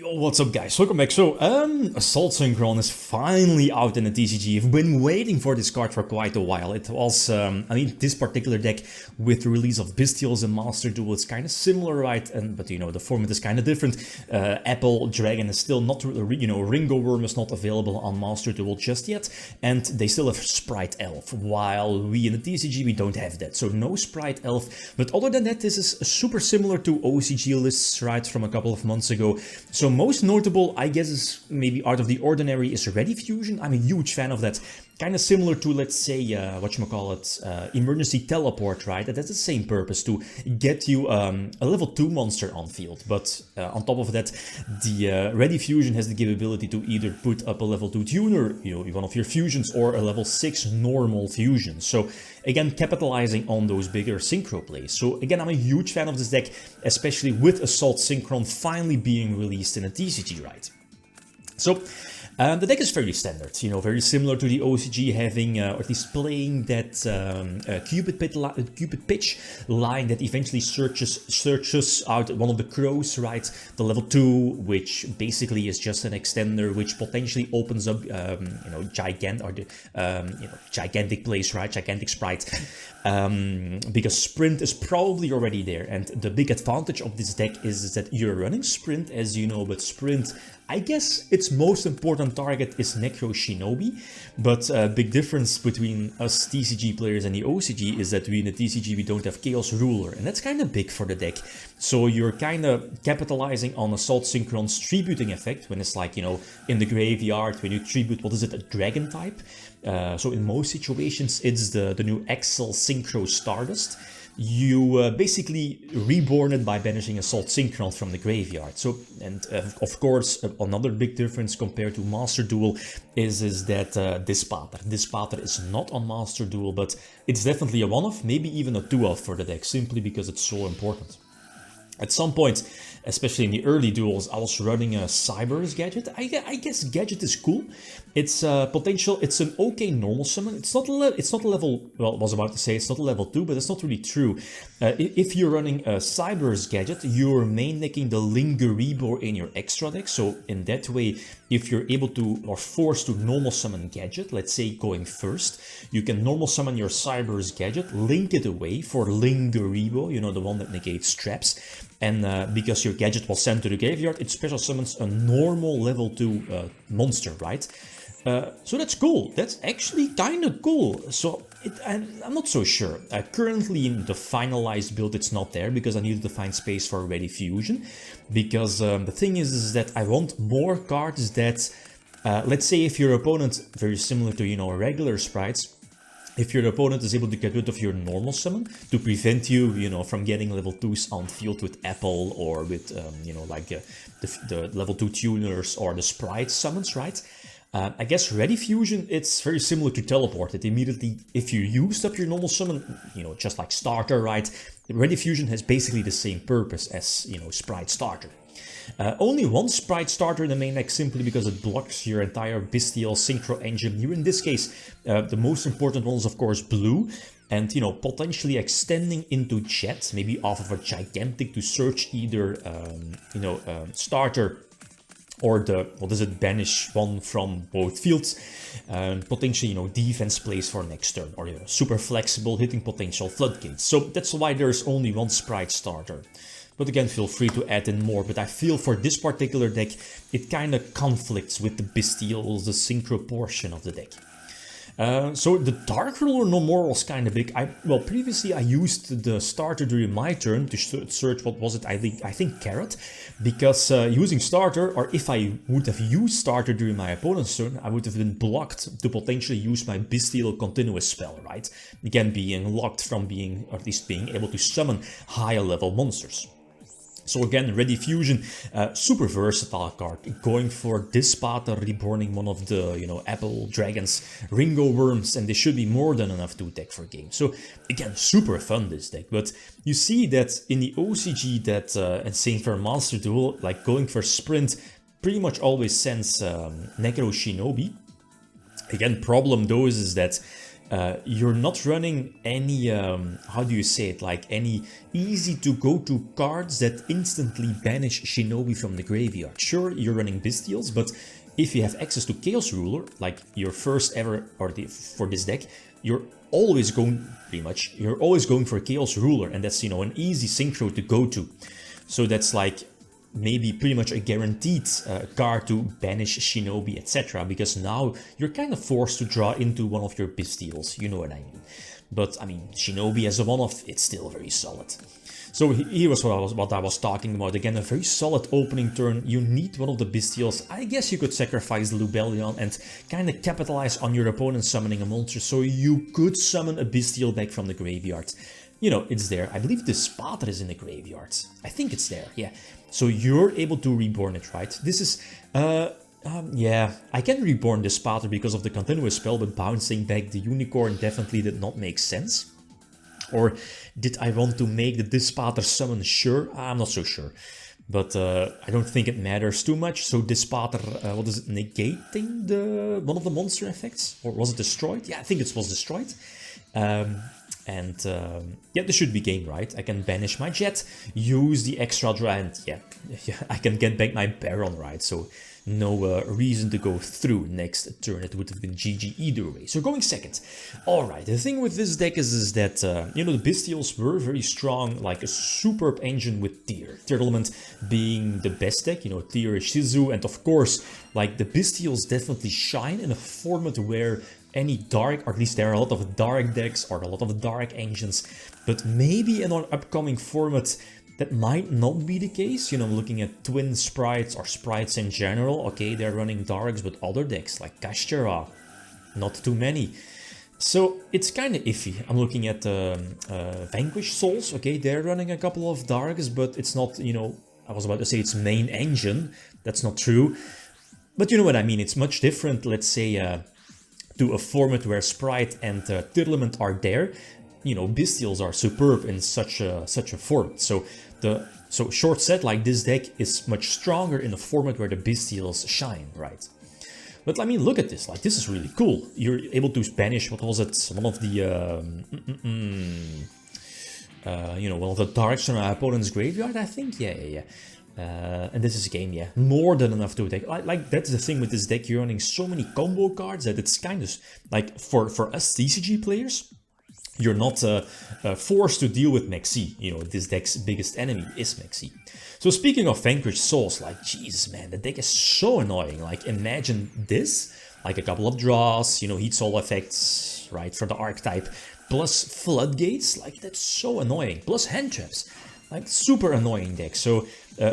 What's up, guys? Welcome back. So, Assault Synchron is finally out in the TCG. I've been waiting for this card for quite a while. It was, this particular deck with the release of Bystials and Master Duel is kind of similar, right? But you know, the format is kind of different. Apple Dragon is still not, Ringo Worm is not available on Master Duel just yet, and they still have Spright Elf. While we in the TCG we don't have that, so no Spright Elf. But other than that, this is super similar to OCG lists, right, from a couple of months ago. So most notable, I guess, is maybe out of the ordinary is Ready Fusion. I'm a huge fan of that. Kind of similar to, let's say, Emergency Teleport, right? That has the same purpose, to get you a level 2 monster on field. But on top of that, the Ready Fusion has the capability to either put up a level 2 tuner, one of your fusions, or a level 6 normal fusion. So again, capitalizing on those bigger synchro plays. So again, I'm a huge fan of this deck, especially with Assault Synchron finally being released in a TCG, right? So the deck is very standard, very similar to the OCG, having, or at least playing that Cupid Pitch line that eventually searches out one of the crows, right? The level 2, which basically is just an extender, which potentially opens up, gigantic plays, right? Gigantic Spright. Because Sprint is probably already there, and the big advantage of this deck is that you're running Sprint, as you know, but Sprint, I guess its most important target is Necro Shinobi, but a big difference between us TCG players and the OCG is that we in the TCG we don't have Chaos Ruler, and that's kind of big for the deck. So you're kind of capitalizing on Assault Synchron's tributing effect, when it's like, in the graveyard, when you tribute, what is it, a dragon type? So in most situations it's the new Excel Synchro Stardust. You basically reborn it by banishing Assault Synchron from the graveyard. So, and of course, another big difference compared to Master Duel is that Dispater is not on Master Duel, but it's definitely a one-off, maybe even a two-off for the deck, simply because it's so important. At some point, especially in the early duels, I was running a Cyber's Gadget. I guess Gadget is cool. It's potential. It's an okay normal summon. It's not a level. Well, I was about to say it's not a level 2, but that's not really true. If you're running a Cyber's Gadget, you're main decking the Lingeribo in your extra deck. So in that way, if you're able to or forced to normal summon Gadget, let's say going first, you can normal summon your Cyber's Gadget, link it away for Lingeribo, the one that negates traps. And because your Gadget was sent to the graveyard, it special summons a normal level 2 monster, right? So that's cool. That's actually kind of cool. So I'm not so sure. Currently in the finalized build, it's not there because I needed to find space for Ready Fusion. Because the thing is that I want more cards that, let's say if your opponent, very similar to, regular Sprites, if your opponent is able to get rid of your normal summon to prevent you, from getting level 2s on field with Apple or with, the level 2 tuners or the Sprite summons, right? I guess Ready Fusion, it's very similar to Teleport. It immediately, if you used up your normal summon, just like Starter, right? Ready Fusion has basically the same purpose as, Sprite Starter. Only one Spright Starter in the main deck, simply because it blocks your entire Bystial Synchro engine. Here in this case, the most important one is of course blue, and potentially extending into Jet, maybe off of a Gigantic to search either Starter or the banish one from both fields, potentially, defense plays for next turn, or, super flexible hitting potential floodgates. So that's why there's only one Spright Starter. But again, feel free to add in more, but I feel for this particular deck, it kind of conflicts with the Bystials, the synchro portion of the deck. So the Dark Ruler no more was kind of big. Previously I used the Starter during my turn to search, what was it, I think Carrot, because using Starter, or if I would have used Starter during my opponent's turn, I would have been blocked to potentially use my Bystial Continuous spell, right? Again, being locked from being, or at least being able to summon higher level monsters. So again, Ready Fusion, super versatile card, going for Dispater, reborning one of the, Apple Dragon's Ringo Worms, and they should be more than enough to attack for game. So again, super fun this deck, but you see that in the OCG that, and same for Master Duel, like going for Sprint pretty much always sends Necro Shinobi. Again, problem though is that you're not running any, how do you say it, like any easy to go to cards that instantly banish Shinobi from the graveyard. Sure, you're running Bystials, but if you have access to Chaos Ruler, like your first ever, or for this deck, you're always going, pretty much, you're always going for Chaos Ruler, and that's, you know, an easy synchro to go to. So that's like maybe pretty much a guaranteed card to banish Shinobi, etc. Because now you're kind of forced to draw into one of your Bystials, you know what I mean. But I mean, Shinobi as a one-off, it's still very solid. So here was what I was talking about. Again, a very solid opening turn. You need one of the Bystials. I guess you could sacrifice the Lubellion and kind of capitalize on your opponent summoning a monster, so you could summon a Bystial back from the graveyard. You know, it's there. I believe the Spatter is in the graveyard. I think it's there, yeah. So you're able to reborn it, right? This is, yeah, I can reborn the Spatter because of the continuous spell, but bouncing back the Unicorn definitely did not make sense. Or did I want to make the Dispater summon? Sure, I'm not so sure. But I don't think it matters too much. So Dispater, what is it, negating one of the monster effects? Or was it destroyed? Yeah, I think it was destroyed. Yeah, this should be game, right? I can banish my Jet, use the extra draw, and yeah, I can get back my Baron, right? So no reason to go through next turn. It would have been GG either way. So going second. Alright, the thing with this deck is that, you know, the Bystials were very strong, like a superb engine with Tyr. Tyrlement being the best deck, you know, Tyr, Shizu, and of course, like the Bystials definitely shine in a format where any dark, or at least there are a lot of dark decks or a lot of dark engines, but maybe in an upcoming format that might not be the case. You know, looking at twin sprites or sprites in general, okay, they're running darks, but other decks like Kashtira, not too many. So it's kind of iffy. I'm looking at Vanquish Souls, okay, they're running a couple of darks, but it's not, you know, I was about to say it's main engine, that's not true. But you know what I mean, it's much different, let's say, to a format where Spright and Tyrlement are there. You know, Bystials are superb in such a format. So short set, like this deck is much stronger in a format where the Bystials shine, right? But I mean, look at this, like this is really cool. You're able to banish, what was it, one of the you know, one of the darks from our opponent's graveyard, I think. Yeah. And this is game, yeah, more than enough to attack. Like that's the thing with this deck, you're running so many combo cards that it's kind of like for us TCG players, you're not forced to deal with Maxi. You know, this deck's biggest enemy is Maxi. So speaking of Vanquish Souls, like, Jesus, man, the deck is so annoying. Like, imagine this, like a couple of draws, you know, Heat Soul effects, right, for the archetype, plus Floodgates, like, that's so annoying, plus Hand Traps. Like, super annoying deck. So,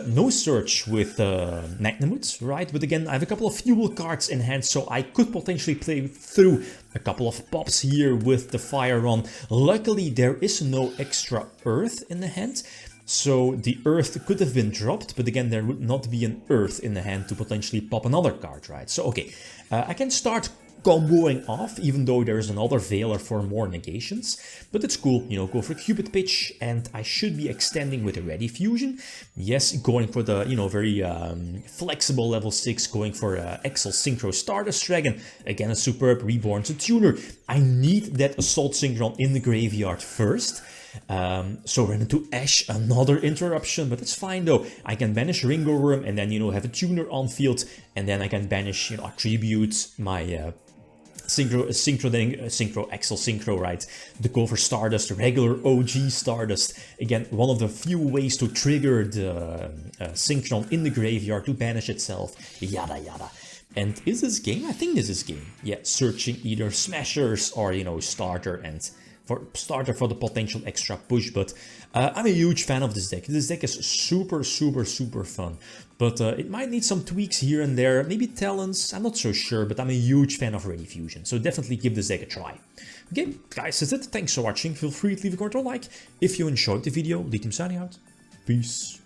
no search with Magnamut, right? But again, I have a couple of fuel cards in hand, so I could potentially play through a couple of pops here with the Fire on. Luckily, there is no extra Earth in the hand, so the Earth could have been dropped, but again, there would not be an Earth in the hand to potentially pop another card, right? So, okay, I can start comboing off, even though there's another Veiler for more negations, but it's cool, you know, go for Cupid Pitch, and I should be extending with a Ready Fusion. Yes, going for the, you know, very flexible level 6, going for Exel Synchro Stardust Dragon, again a superb Reborn to Tuner. I need that Assault Synchron in the graveyard first. So run into Ash, another interruption, but it's fine though. I can banish Ringo Worm and then, you know, have a tuner on field, and then I can banish, you know, attribute my Synchro Exel Synchro, right? The go for Stardust, regular OG Stardust. Again, one of the few ways to trigger the Synchron in the graveyard to banish itself, yada yada. And is this game? I think this is game. Yeah, searching either Smashers or, you know, Starter for the potential extra push, but I'm a huge fan of this deck. This deck is super fun, but it might need some tweaks here and there, maybe talents, I'm not so sure, but I'm a huge fan of Ready Fusion, so definitely give this deck a try. Okay, guys, that's it. Thanks for watching. Feel free to leave a comment or like. If you enjoyed the video, Liam signing out. Peace.